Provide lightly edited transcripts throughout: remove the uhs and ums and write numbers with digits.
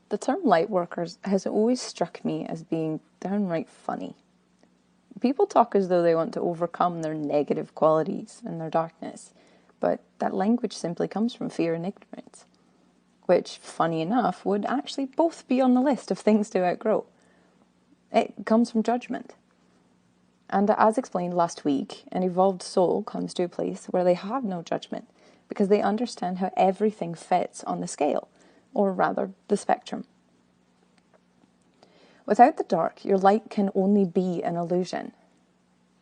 The term light workers has always struck me as being downright funny. People talk as though they want to overcome their negative qualities and their darkness, but that language simply comes from fear and ignorance, which, funny enough, would actually both be on the list of things to outgrow. It comes from judgment. And as explained last week, an evolved soul comes to a place where they have no judgment because they understand how everything fits on the scale, or rather, the spectrum. Without the dark, your light can only be an illusion.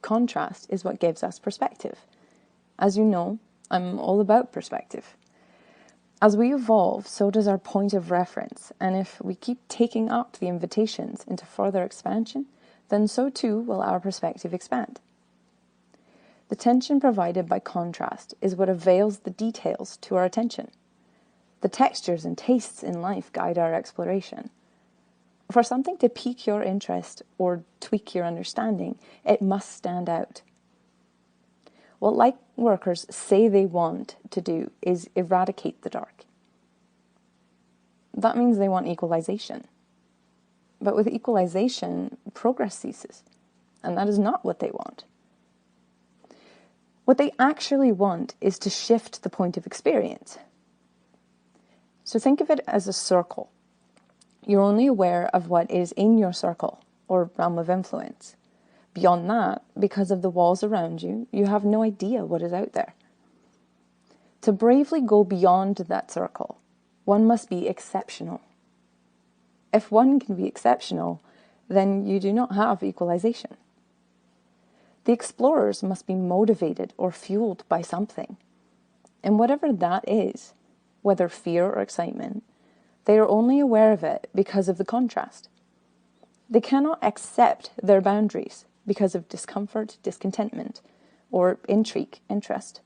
Contrast is what gives us perspective. As you know, I'm all about perspective. As we evolve, so does our point of reference, and if we keep taking up the invitations into further expansion, then so too will our perspective expand. The tension provided by contrast is what avails the details to our attention. The textures and tastes in life guide our exploration. For something to pique your interest or tweak your understanding, it must stand out. What light workers say they want to do is eradicate the dark. That means they want equalization. But with equalization, progress ceases, and that is not what they want. What they actually want is to shift the point of experience. So think of it as a circle. You're only aware of what is in your circle, or realm of influence. Beyond that, because of the walls around you, you have no idea what is out there. To bravely go beyond that circle, one must be exceptional. If one can be exceptional, then you do not have equalization. The explorers must be motivated or fueled by something. And whatever that is, whether fear or excitement, they are only aware of it because of the contrast. They cannot accept their boundaries because of discomfort, discontentment, or intrigue, interest.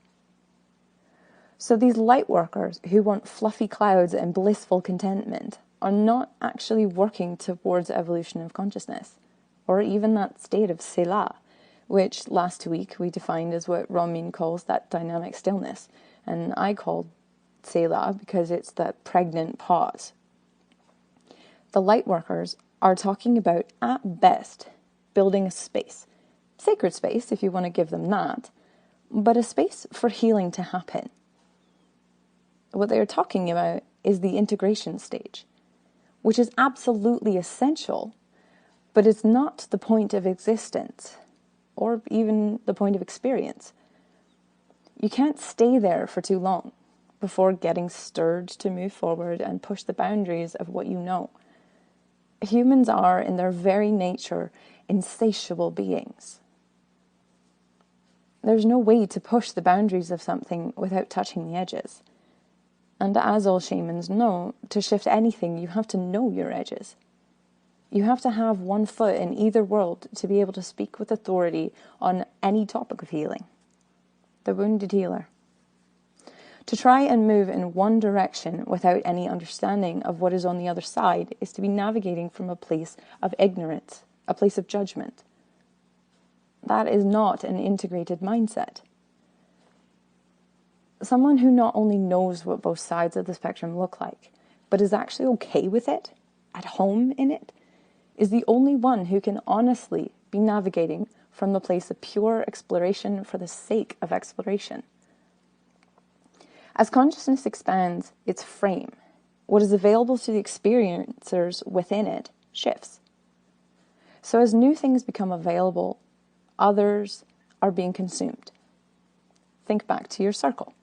So these light workers who want fluffy clouds and blissful contentment are not actually working towards evolution of consciousness, or even that state of Selah, which last week we defined as what Ramin calls that dynamic stillness, and I called Selah because it's that pregnant pause. The light workers are talking about, at best, building a space. Sacred space, if you want to give them that, but a space for healing to happen. What they are talking about is the integration stage, which is absolutely essential, but it's not the point of existence, or even the point of experience. You can't stay there for too long before getting stirred to move forward and push the boundaries of what you know. Humans are, in their very nature, insatiable beings. There's no way to push the boundaries of something without touching the edges. And as all shamans know, to shift anything, you have to know your edges. You have to have one foot in either world to be able to speak with authority on any topic of healing. The wounded healer. To try and move in one direction without any understanding of what is on the other side is to be navigating from a place of ignorance, a place of judgment. That is not an integrated mindset. Someone who not only knows what both sides of the spectrum look like, but is actually okay with it, at home in it, is the only one who can honestly be navigating from the place of pure exploration for the sake of exploration. As consciousness expands its frame, what is available to the experiencers within it shifts. So as new things become available, others are being consumed. Think back to your circle.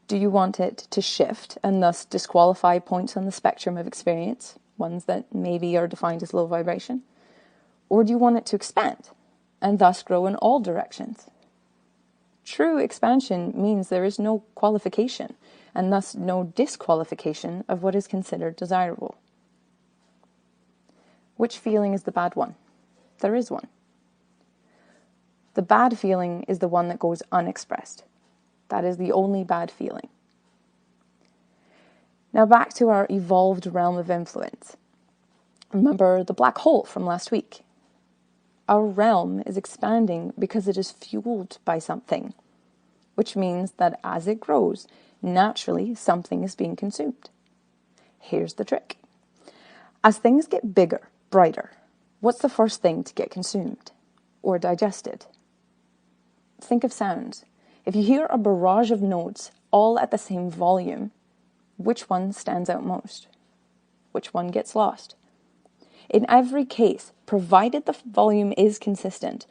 Do you want it to shift and thus disqualify points on the spectrum of experience, ones that maybe are defined as low vibration? Or do you want it to expand and thus grow in all directions? True expansion means there is no qualification, and thus no disqualification of what is considered desirable. Which feeling is the bad one? There is one. The bad feeling is the one that goes unexpressed. That is the only bad feeling. Now back to our evolved realm of influence. Remember the black hole from last week, Our realm is expanding because it is fueled by something, which means that as it grows, naturally something is being consumed. Here's the trick. As things get bigger, brighter, what's the first thing to get consumed or digested? Think of sounds. If you hear a barrage of notes all at the same volume, which one stands out most? Which one gets lost? In every case, provided the volume is consistent,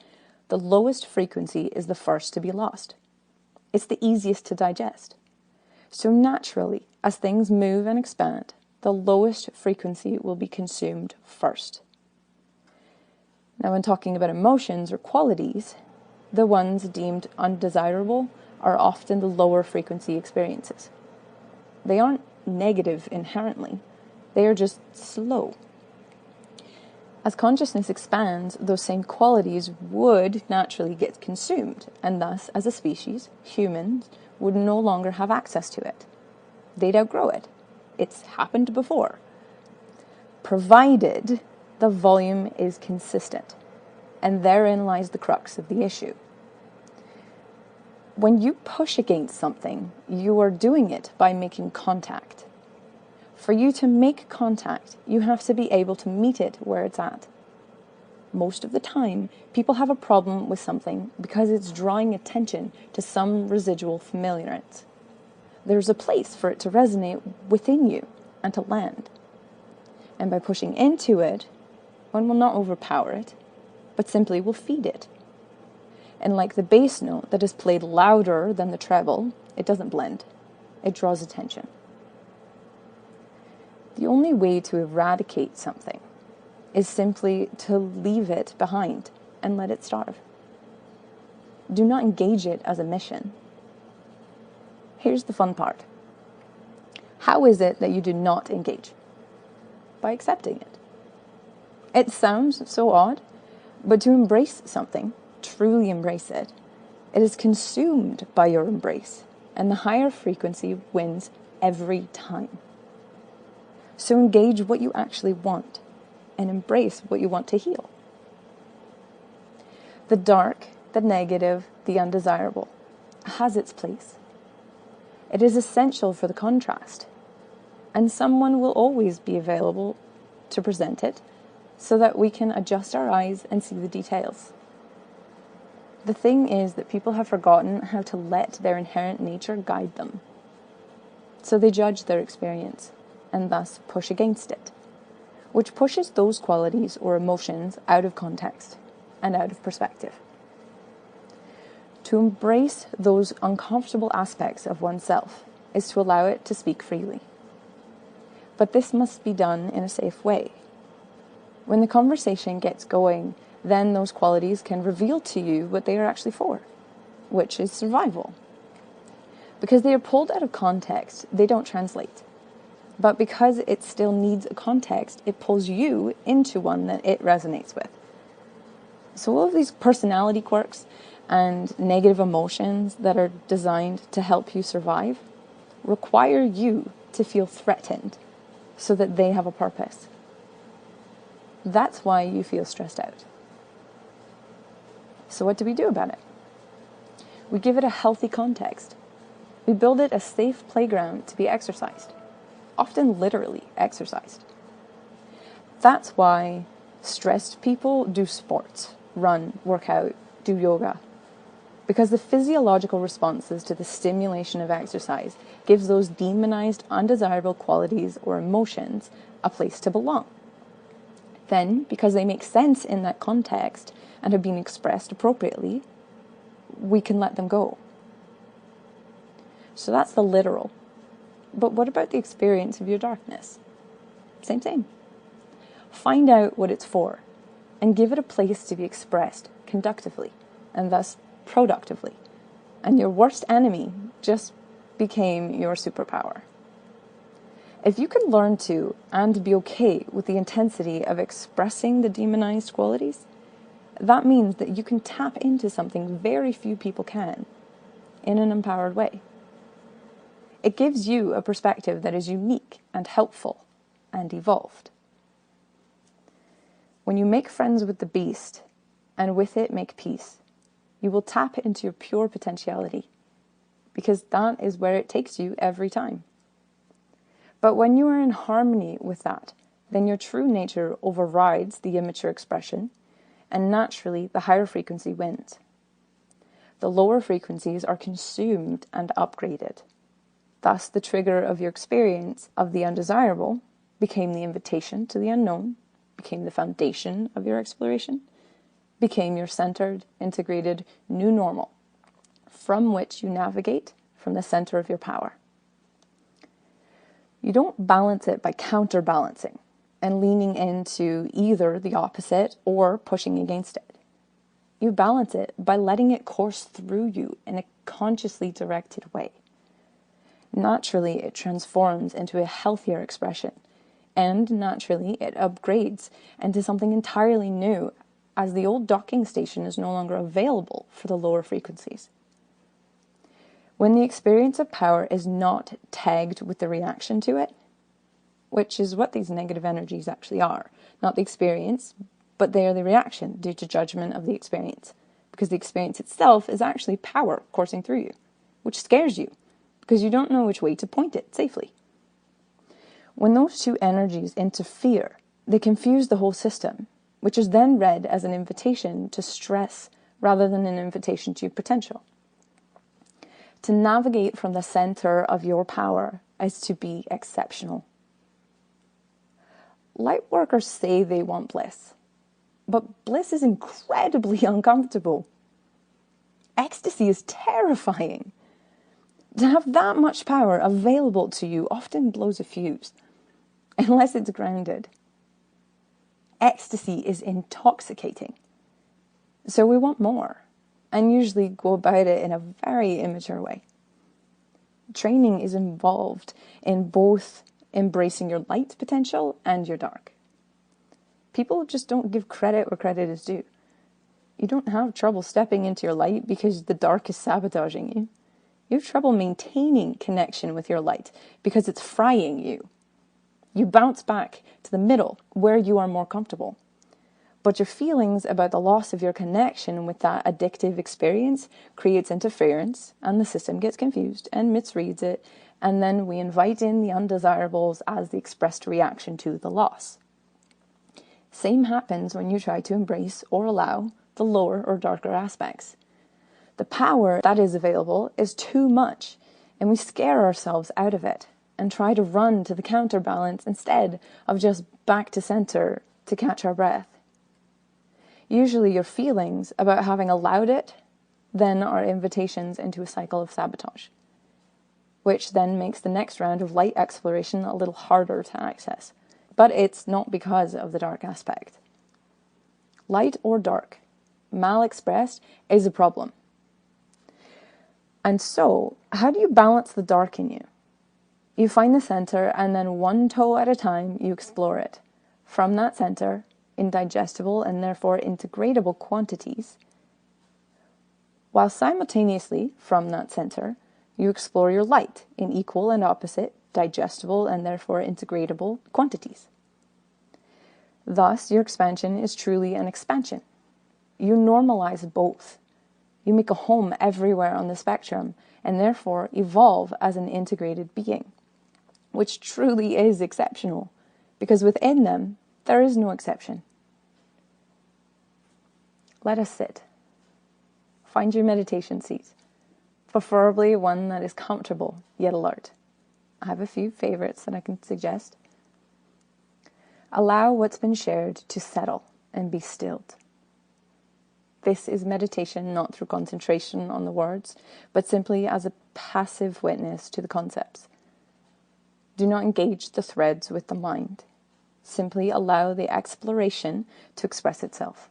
the lowest frequency is the first to be lost. It's the easiest to digest. So naturally, as things move and expand, the lowest frequency will be consumed first. Now, when talking about emotions or qualities, the ones deemed undesirable are often the lower frequency experiences. They aren't negative inherently, they are just slow. As consciousness expands, those same qualities would naturally get consumed, and thus, as a species, humans would no longer have access to it. They'd outgrow it. It's happened before. Provided the volume is consistent, and therein lies the crux of the issue. When you push against something, you are doing it by making contact. For you to make contact, you have to be able to meet it where it's at. Most of the time, people have a problem with something because it's drawing attention to some residual familiarity. There's a place for it to resonate within you and to land. And by pushing into it, one will not overpower it, but simply will feed it. And like the bass note that is played louder than the treble, it doesn't blend. It draws attention. The only way to eradicate something is simply to leave it behind and let it starve. Do not engage it as a mission. Here's the fun part. How is it that you do not engage? By accepting it. It sounds so odd, but to embrace something, truly embrace it, it is consumed by your embrace, and the higher frequency wins every time. So engage what you actually want and embrace what you want to heal. The dark, the negative, the undesirable has its place. It is essential for the contrast, and someone will always be available to present it so that we can adjust our eyes and see the details. The thing is that people have forgotten how to let their inherent nature guide them. So they judge their experience and thus push against it, which pushes those qualities or emotions out of context and out of perspective. To embrace those uncomfortable aspects of oneself is to allow it to speak freely. But this must be done in a safe way. When the conversation gets going, then those qualities can reveal to you what they are actually for, which is survival. Because they are pulled out of context, they don't translate. But because it still needs a context, it pulls you into one that it resonates with. So all of these personality quirks and negative emotions that are designed to help you survive require you to feel threatened so that they have a purpose. That's why you feel stressed out. So what do we do about it? We give it a healthy context. We build it a safe playground to be exercised, often literally exercised. That's why stressed people do sports, run, work out, do yoga. Because the physiological responses to the stimulation of exercise gives those demonized, undesirable qualities or emotions a place to belong. Then, because they make sense in that context and have been expressed appropriately, we can let them go. So that's the literal. But what about the experience of your darkness? Same thing. Find out what it's for and give it a place to be expressed conductively and thus productively. And your worst enemy just became your superpower. If you can learn to and be okay with the intensity of expressing the demonized qualities, that means that you can tap into something very few people can in an empowered way. It gives you a perspective that is unique and helpful and evolved. When you make friends with the beast, and with it make peace. You will tap into your pure potentiality, because that is where it takes you every time. But when you are in harmony with that, then your true nature overrides the immature expression, and naturally the higher frequency wins. The lower frequencies are consumed and upgraded. Thus, the trigger of your experience of the undesirable became the invitation to the unknown, became the foundation of your exploration, became your centered, integrated new normal, from which you navigate from the center of your power. You don't balance it by counterbalancing and leaning into either the opposite or pushing against it. You balance it by letting it course through you in a consciously directed way. Naturally, it transforms into a healthier expression, and naturally, it upgrades into something entirely new, as the old docking station is no longer available for the lower frequencies. When the experience of power is not tagged with the reaction to it, which is what these negative energies actually are, not the experience, but they are the reaction due to judgment of the experience, because the experience itself is actually power coursing through you, which scares you, because you don't know which way to point it safely. When those two energies interfere, they confuse the whole system, which is then read as an invitation to stress rather than an invitation to potential. To navigate from the center of your power is to be exceptional. Light workers say they want bliss, but bliss is incredibly uncomfortable. Ecstasy is terrifying. To have that much power available to you often blows a fuse, unless it's grounded. Ecstasy is intoxicating, so we want more, and usually go about it in a very immature way. Training is involved in both embracing your light potential and your dark. People just don't give credit where credit is due. You don't have trouble stepping into your light because the dark is sabotaging you. You have trouble maintaining connection with your light because it's frying you. You bounce back to the middle where you are more comfortable. But your feelings about the loss of your connection with that addictive experience creates interference, and the system gets confused and misreads it, and then we invite in the undesirables as the expressed reaction to the loss. Same happens when you try to embrace or allow the lower or darker aspects. The power that is available is too much, and we scare ourselves out of it and try to run to the counterbalance instead of just back to center to catch our breath. Usually your feelings about having allowed it then are invitations into a cycle of sabotage, which then makes the next round of light exploration a little harder to access. But it's not because of the dark aspect. Light or dark, mal-expressed, is a problem. And so, how do you balance the dark in you? You find the center, and then one toe at a time, you explore it. From that center, in digestible and therefore integratable quantities, while simultaneously, from that center, you explore your light in equal and opposite, digestible and therefore integratable quantities. Thus, your expansion is truly an expansion. You normalize both. You make a home everywhere on the spectrum and therefore evolve as an integrated being, which truly is exceptional, because within them, there is no exception. Let us sit. Find your meditation seat, preferably one that is comfortable yet alert. I have a few favorites that I can suggest. Allow what's been shared to settle and be stilled. This is meditation not through concentration on the words, but simply as a passive witness to the concepts. Do not engage the threads with the mind. Simply allow the exploration to express itself.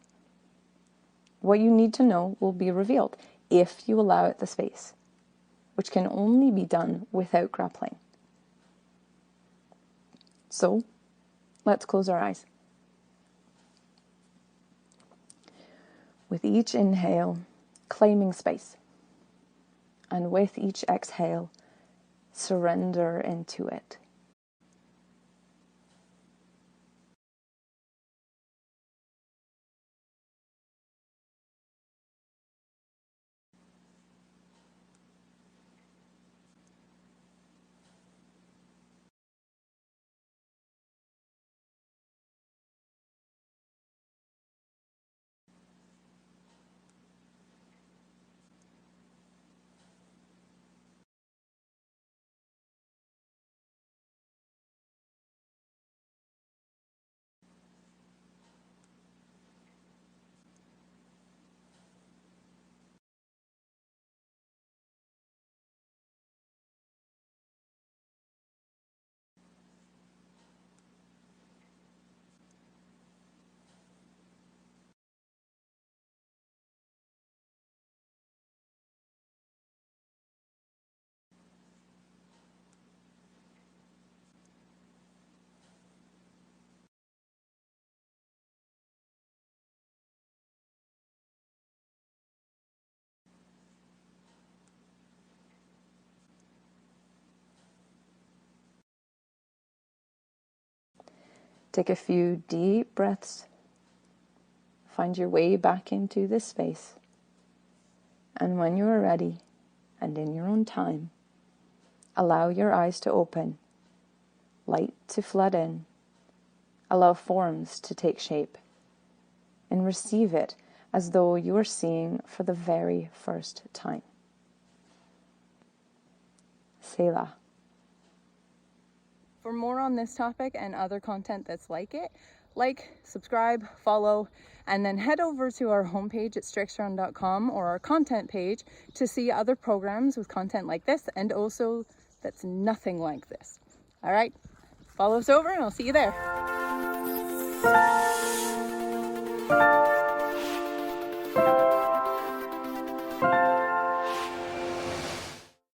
What you need to know will be revealed if you allow it the space, which can only be done without grappling. So, let's close our eyes. With each inhale, claiming space, and with each exhale, surrender into it. Take a few deep breaths. Find your way back into this space. And when you are ready, and in your own time, allow your eyes to open, light to flood in, allow forms to take shape, and receive it as though you are seeing for the very first time. Selah. For more on this topic and other content that's like it, like, subscribe, follow, and then head over to our homepage at strixrun.com or our content page to see other programs with content like this and also that's nothing like this. All right, follow us over and I'll see you there.